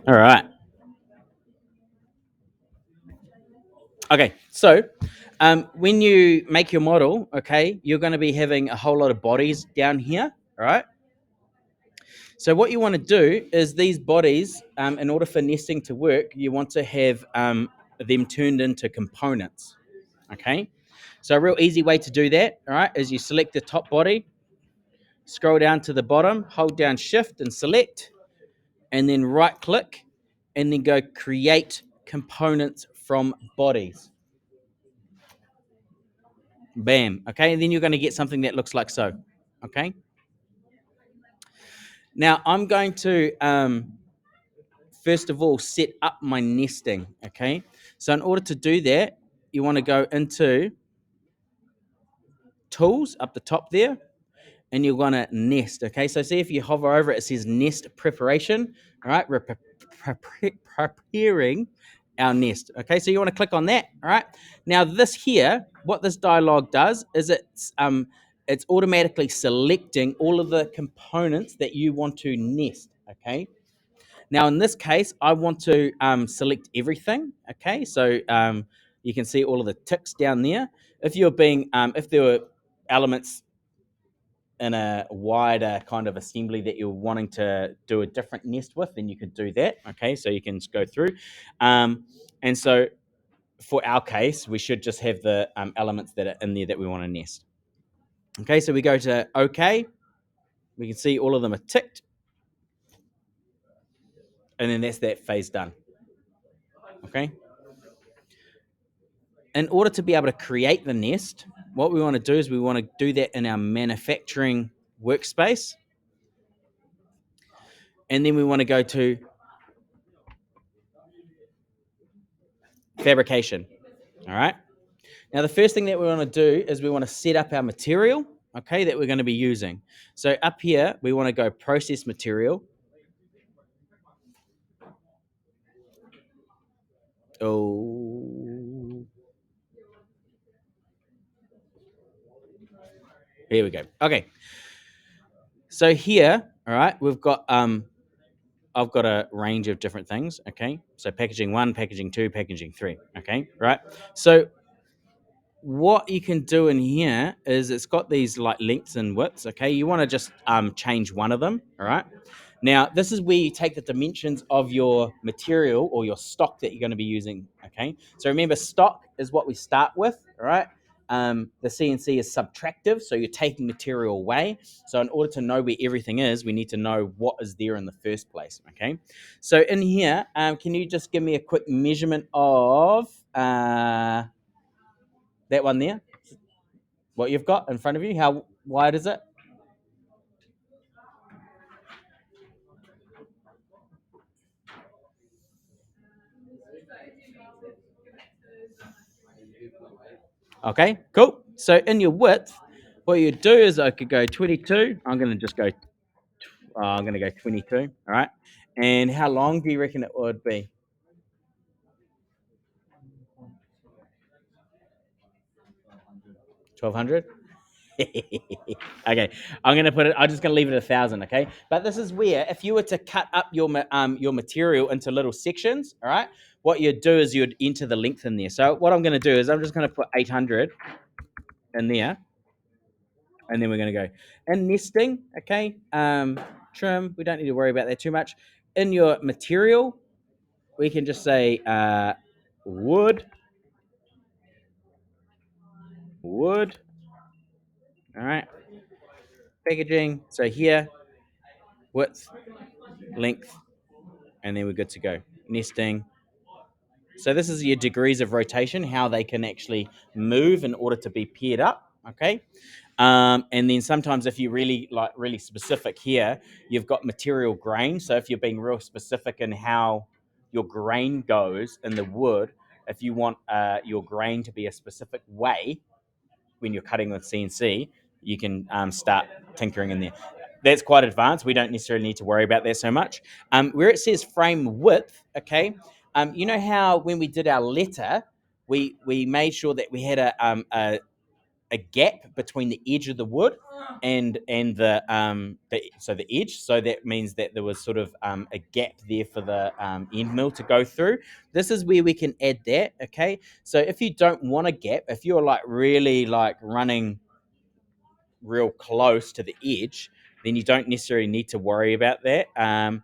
All right. Okay. So, when you make your model, okay, you're going to be having a whole lot of bodies down here. All right. So, what you want to do is these bodies, in order for nesting to work, you want to have them turned into components. Okay. So, a real easy way to do that, all right, is you select the top body, scroll down to the bottom, hold down Shift and select, and then right click, and then go create components from bodies. Bam. Okay. And then you're going to get something that looks like so. Okay. Now I'm going to first of all set up my nesting. Okay. So in order to do that, you want to go into tools up the top there, and you're going to nest. Okay. So see if you hover over it, it says nest preparation. All right. We're preparing our nest. Okay. So you want to click on that. All right. Now this here, what this dialog does is it's automatically selecting all of the components that you want to nest. Okay. Now in this case, I want to select everything. Okay. So you can see all of the ticks down there. If there were elements in a wider kind of assembly that you're wanting to do a different nest with, then you could do that. Okay, so you can go through. And so for our case, we should just have the elements that are in there that we want to nest. Okay, so we go to OK. We can see all of them are ticked. And then that's that phase done. Okay. In order to be able to create the nest, what we want to do is we want to do that in our manufacturing workspace. And then we want to go to fabrication. All right. Now, the first thing that we want to do is we want to set up our material, okay, that we're going to be using. So up here, we want to go process material. Oh, here we go. Okay. So here, all right, we've got I've got a range of different things. Okay. So packaging 1, packaging 2, packaging 3. Okay. Right. So what you can do in here is it's got these like lengths and widths. Okay. You want to just change one of them. All right. Now, this is where you take the dimensions of your material or your stock that you're going to be using. Okay. So remember, stock is what we start with. All right. The CNC is subtractive, so you're taking material away. So in order to know where everything is, we need to know what is there in the first place. Okay. So in here, can you just give me a quick measurement of that one there? What you've got in front of you? How wide is it? Okay, cool. So in your width, what you do is I could go 22. I'm going to just go. I'm going to go 22. All right. And how long do you reckon it would be? 1200. Okay, I'm gonna put it. I'm just gonna leave it 1,000. Okay, but this is where if you were to cut up your material into little sections, all right, what you'd do is you'd enter the length in there. So what I'm gonna do is I'm just gonna put 800 in there, and then we're gonna go in nesting. Okay, trim. We don't need to worry about that too much. In your material, we can just say wood, wood. All right, packaging. So here, width, length, and then we're good to go. Nesting. So this is your degrees of rotation, how they can actually move in order to be paired up. Okay. And then sometimes if you really specific here, you've got material grain. So if you're being real specific in how your grain goes in the wood, if you want your grain to be a specific way when you're cutting with CNC, you can start tinkering in there. That's quite advanced. We don't necessarily need to worry about that so much. Where it says frame width, okay, you know how when we did our letter, we made sure that we had a gap between the edge of the wood and the edge. So that means that there was sort of a gap there for the end mill to go through. This is where we can add that. Okay, so if you don't want a gap, if you're like really like running real close to the edge, then you don't necessarily need to worry about that. And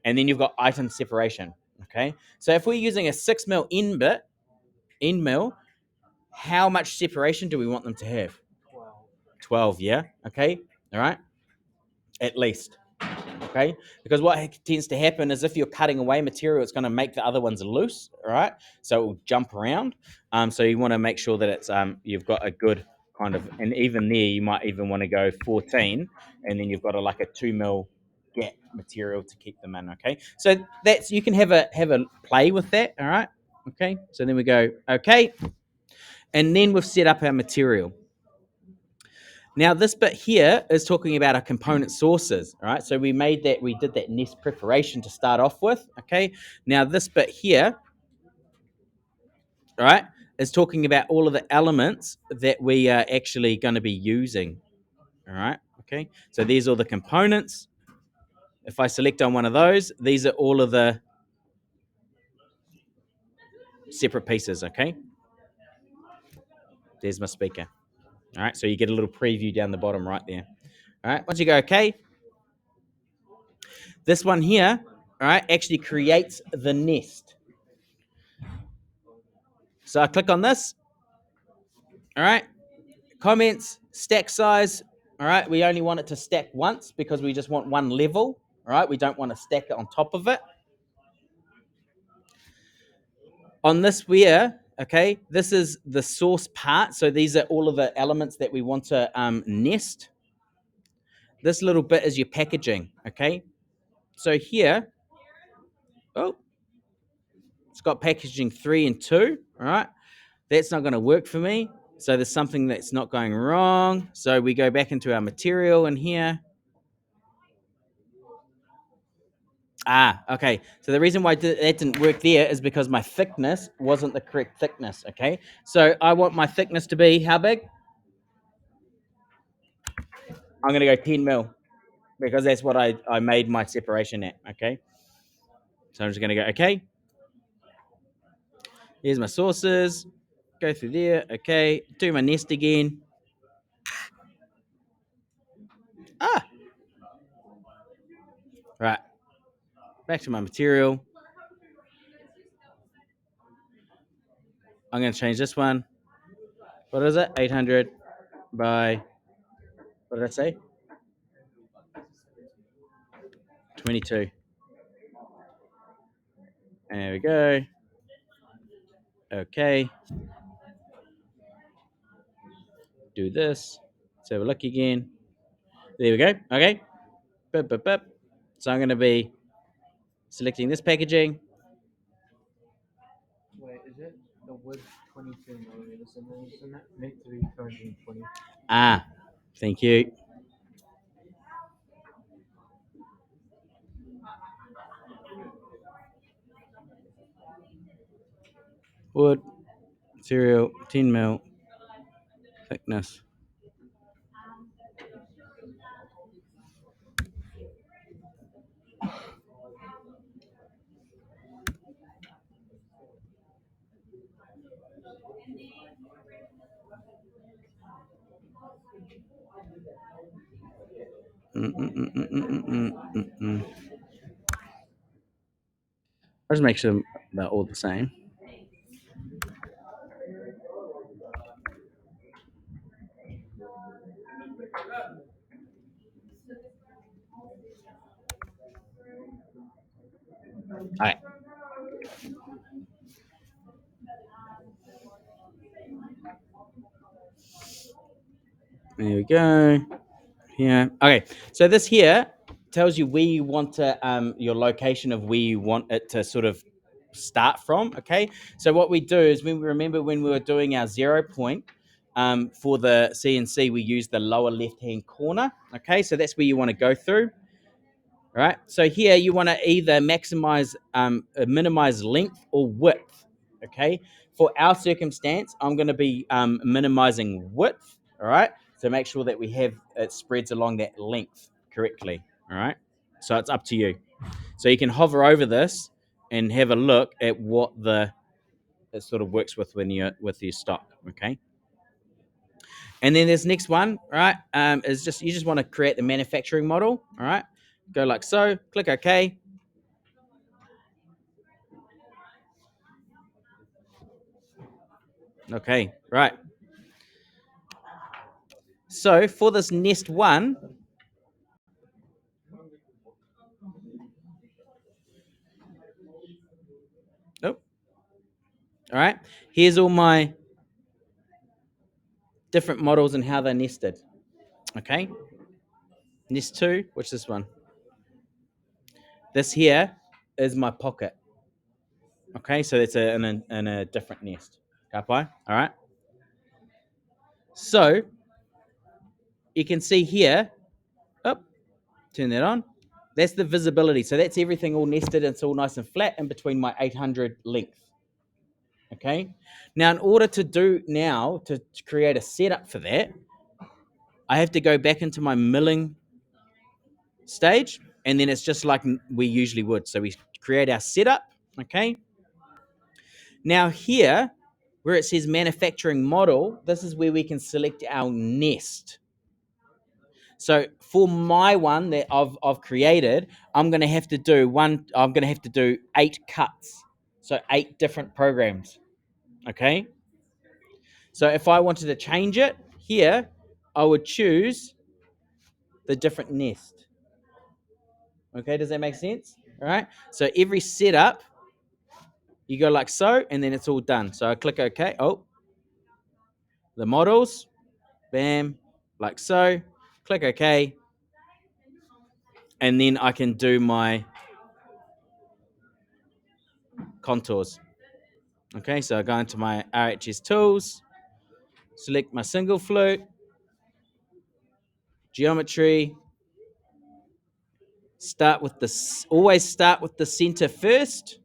then you've got item separation. Okay, so if we're using a 6mm end mill, how much separation do we want them to have? 12, yeah. Okay, all right, at least. Okay, because what tends to happen is if you're cutting away material, it's going to make the other ones loose. All right, so it will jump around. So you want to make sure that it's you've got a good kind of, and even there you might even want to go 14, and then you've got like a 2mm gap material to keep them in. Okay, so that's, you can have a play with that. All right, okay, so then we go okay, and then we've set up our material. Now, this bit here is talking about our component sources, all right? So we did that nest preparation to start off with, okay? Now, this bit here, all right, is talking about all of the elements that we are actually going to be using, all right? Okay, so there's all the components. If I select on one of those, these are all of the separate pieces, okay? There's my speaker, all right? So you get a little preview down the bottom right there, all right? Once you go okay, this one here, all right, actually creates the nest. So I click on this. All right. Comments, stack size. All right. We only want it to stack once because we just want one level. All right. We don't want to stack it on top of it. On this here, okay, this is the source part. So these are all of the elements that we want to nest. This little bit is your packaging. Okay. So here, oh, it's got packaging 3 and 2. All right. That's not going to work for me. So there's something that's not going wrong. So we go back into our material in here. Okay. So the reason why that didn't work there is because my thickness wasn't the correct thickness. Okay. So I want my thickness to be how big? I'm going to go 10mm because that's what I made my separation at. Okay. So I'm just going to go, okay. Here's my sources. Go through there. Okay. Do my nest again. Right. Back to my material. I'm going to change this one. What is it? 800 by, what did I say? 22. And there we go. Okay. Do this. Let's have a look again. There we go. Okay. Bup, bup, bup. So I'm going to be selecting this packaging. Wait, is it the wood 22mm and then isn't that meant to be 220? Thank you. Wood, material, 10mm, thickness. I'll just make sure they're all the same. All right. There we go. Yeah. Okay. So this here tells you where you want to your location of where you want it to sort of start from. Okay. So what we do is when we were doing our 0 point for the CNC, we use the lower left hand corner. Okay. So that's where you want to go through. All right. So here you want to either maximize, minimize length or width. Okay. For our circumstance, I'm going to be minimizing width. All right. So make sure that we have it spreads along that length correctly. All right. So it's up to you. So you can hover over this and have a look at what it sort of works with your stock. Okay. And then this next one, right, is just you just want to create the manufacturing model. All right. Go like so. Click OK. Okay. Right. So for this nest one, oh, all right. Here's all my different models and how they're nested. Okay. Nest two, which is this one? This here is my pocket. Okay, so that's in a different nest. Kapai. All right. So you can see here. Oh, turn that on. That's the visibility. So that's everything all nested. It's all nice and flat in between my 800 length. Okay. Now, in order to create a setup for that, I have to go back into my milling stage, and then it's just like we usually would. So we create our setup. Okay. Now here, where it says manufacturing model, this is where we can select our nest. So for my one that I've created, I'm going to have to do 8 cuts. So 8 different programs. Okay. So if I wanted to change it here, I would choose the different nest. Okay. Does that make sense? All right. So every setup, you go like so, and then it's all done. So I click OK. Oh, the models, bam, like so. Click OK. And then I can do my contours. Okay, so I go into my RHS tools, select my single flute, geometry, always start with the center first.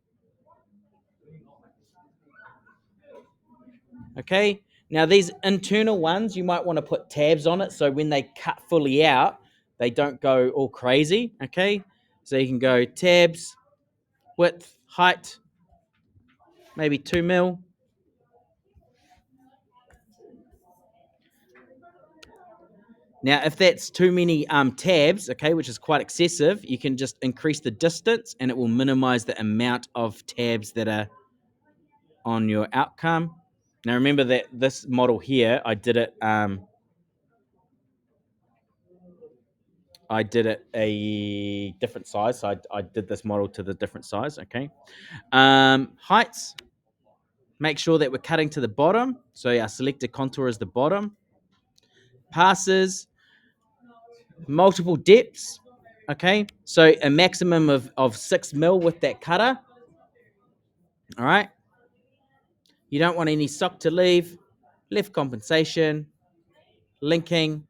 Okay, now these internal ones, you might want to put tabs on it so when they cut fully out, they don't go all crazy. Okay, so you can go tabs, width, height, maybe 2 mil. Now, if that's too many tabs, okay, which is quite excessive, you can just increase the distance and it will minimize the amount of tabs that are on your outcome. Now, remember that this model here, I did it a different size. So I did this model to the different size, okay. Heights, make sure that we're cutting to the bottom. So our selected contour is the bottom. Passes, multiple depths. Okay, so a maximum of 6 mil with that cutter. All right. You don't want any sock to leave. Left compensation, linking.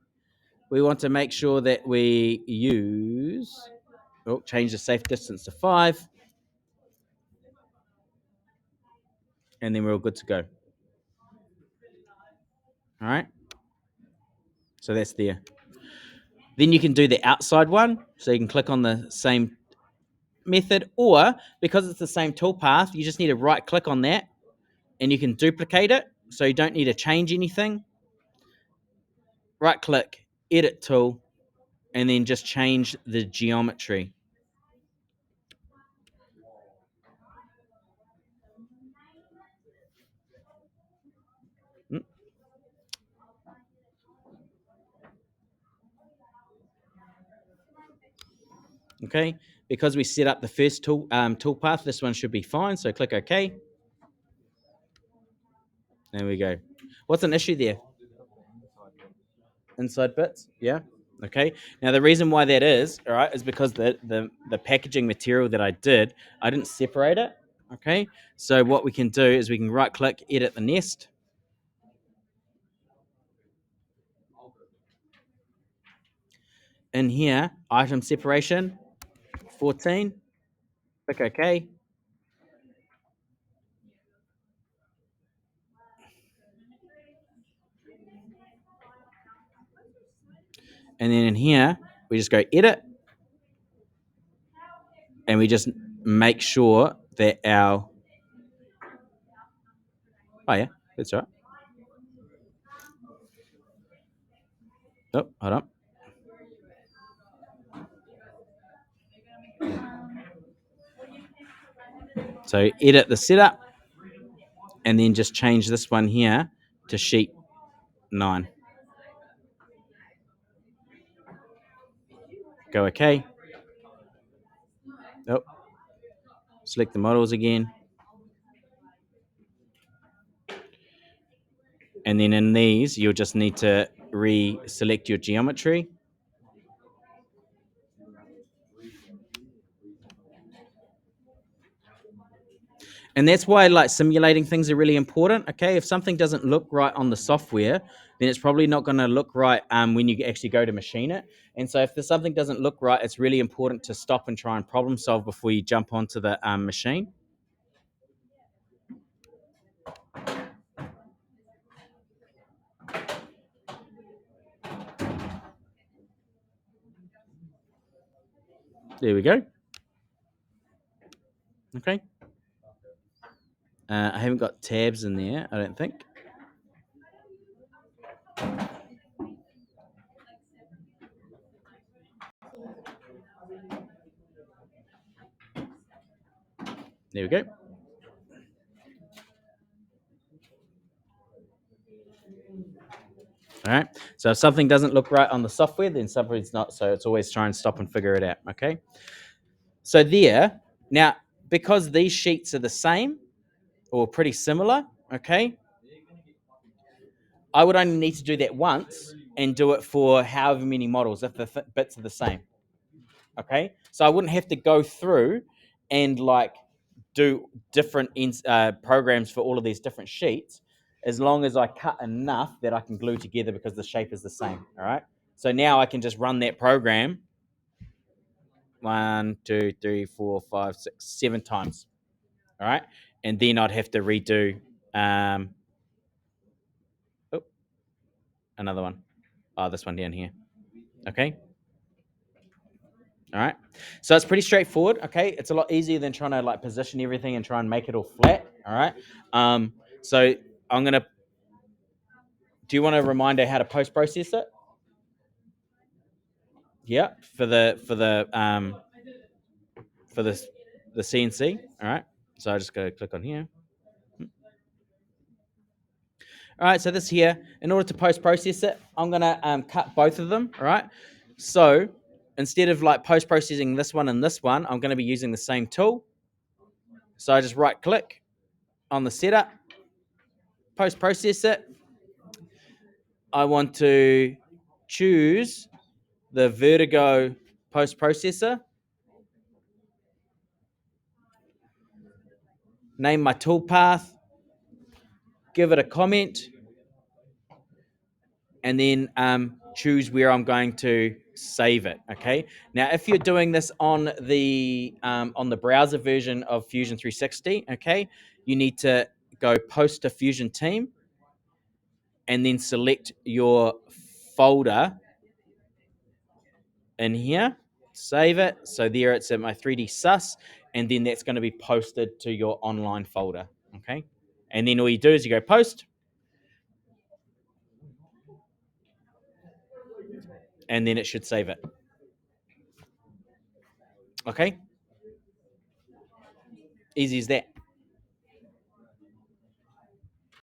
We want to make sure that we use. Oh, change the safe distance to 5, and then we're all good to go. All right. So that's there. Then you can do the outside one. So you can click on the same method, or because it's the same toolpath, you just need to right click on that and you can duplicate it. So you don't need to change anything. Right click, edit tool, and then just change the geometry. Okay, because we set up the first toolpath, this one should be fine. So click OK. There we go. What's an issue there? Inside bits, yeah. Okay. Now the reason why that is, all right, is because the packaging material that I didn't separate it. Okay. So what we can do is we can right click, edit the nest. In here, item separation, 14. Click OK. And then in here, we just go edit. And we just make sure that our... Oh, yeah, that's right. Oh, hold on. So edit the setup and then just change this one here to sheet 9. Go OK. Oh, select the models again. And then in these, you'll just need to re-select your geometry. And that's why like simulating things are really important. Okay, if something doesn't look right on the software, then it's probably not going to look right when you actually go to machine it. And so if there's something doesn't look right, it's really important to stop and try and problem solve before you jump onto the machine. There we go. Okay. I haven't got tabs in there, I don't think. There we go. All right. So if something doesn't look right on the software, then something's not. So it's always try and stop and figure it out. Okay. So there. Now, because these sheets are the same or pretty similar, okay, I would only need to do that once and do it for however many models if the bits are the same. Okay. So I wouldn't have to go through and like do different programs for all of these different sheets, as long as I cut enough that I can glue together because the shape is the same. All right. So now I can just run that program 1, 2, 3, 4, 5, 6, 7 times. All right. And then I'd have to redo another one. Oh, this one down here. Okay. All right. So it's pretty straightforward. Okay. It's a lot easier than trying to like position everything and try and make it all flat. All right. So I'm going to... Do you want a reminder how to post process it? Yeah, for the CNC. All right. So I just go click on here. All right. So this here, in order to post process it, I'm gonna cut both of them. All right. So instead of like post processing this one and this one, I'm going to be using the same tool. So I just right click on the setup, post process it. I want to choose the Vertigo post processor. Name my toolpath, give it a comment, and then choose where I'm going to save it. Okay. Now, if you're doing this on the browser version of Fusion 360, okay, you need to go post to Fusion Team, and then select your folder in here, save it. So there it's at my 3D sus, and then that's going to be posted to your online folder. Okay. And then all you do is you go post, and then it should save it. Okay. Easy as that.